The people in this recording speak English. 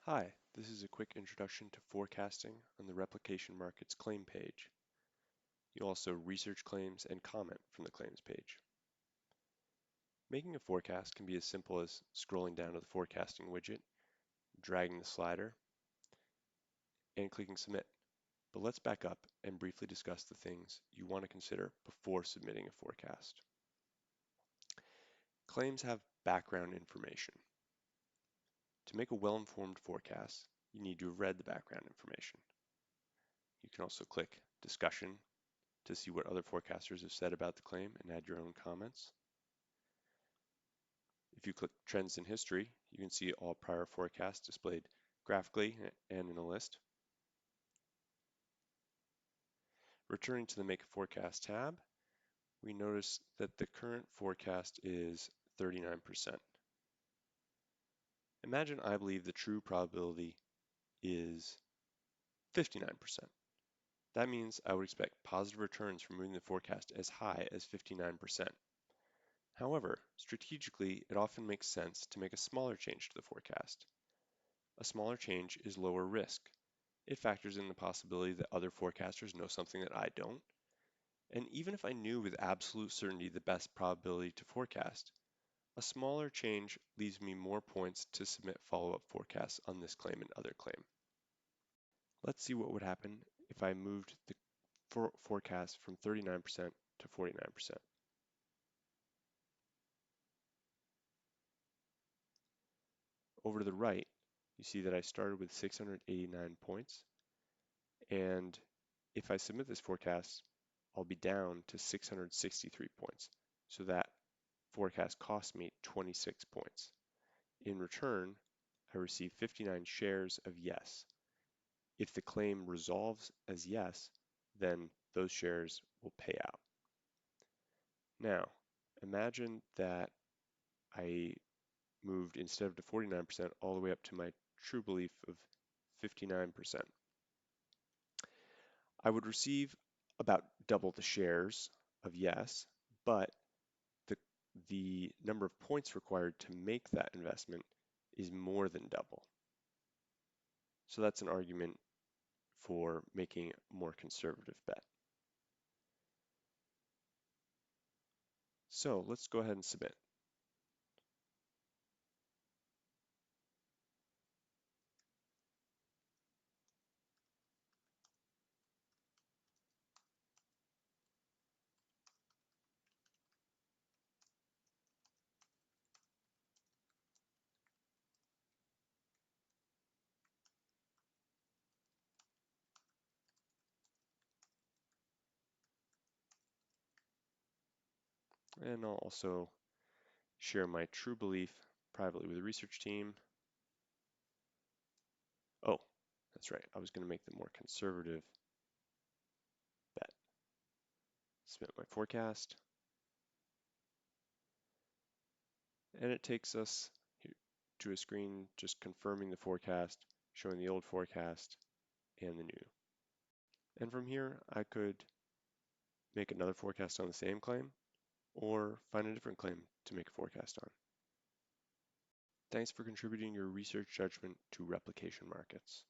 Hi, this is a quick introduction to forecasting on the Replication Markets claim page. You'll also research claims and comment from the claims page. Making a forecast can be as simple as scrolling down to the forecasting widget, dragging the slider, and clicking submit. But let's back up and briefly discuss the things you want to consider before submitting a forecast. Claims have background information. To make a well-informed forecast, you need to have read the background information. You can also click Discussion to see what other forecasters have said about the claim and add your own comments. If you click Trends in History, you can see all prior forecasts displayed graphically and in a list. Returning to the Make a Forecast tab, we notice that the current forecast is 39%. Imagine I believe the true probability is 59%. That means I would expect positive returns from moving the forecast as high as 59%. However, strategically, it often makes sense to make a smaller change to the forecast. A smaller change is lower risk. It factors in the possibility that other forecasters know something that I don't. And even if I knew with absolute certainty the best probability to forecast, a smaller change leaves me more points to submit follow-up forecasts on this claim and other claim. Let's see what would happen if I moved the forecast from 39% to 49%. Over to the right, you see that I started with 689 points, and if I submit this forecast, I'll be down to 663 points. So that forecast cost me 26 points. In return, I receive 59 shares of yes. If the claim resolves as yes, then those shares will pay out. Now, imagine that I moved instead of to 49% all the way up to my true belief of 59%. I would receive about double the shares of yes, but the number of points required to make that investment is more than double. So that's an argument for making a more conservative bet. So let's go ahead and submit. And I'll also share my true belief privately with the research team. Oh, that's right. I was going to make the more conservative bet. Submit my forecast. And it takes us to a screen just confirming the forecast, showing the old forecast and the new. And from here, I could make another forecast on the same claim or find a different claim to make a forecast on. Thanks for contributing your research judgment to Replication Markets.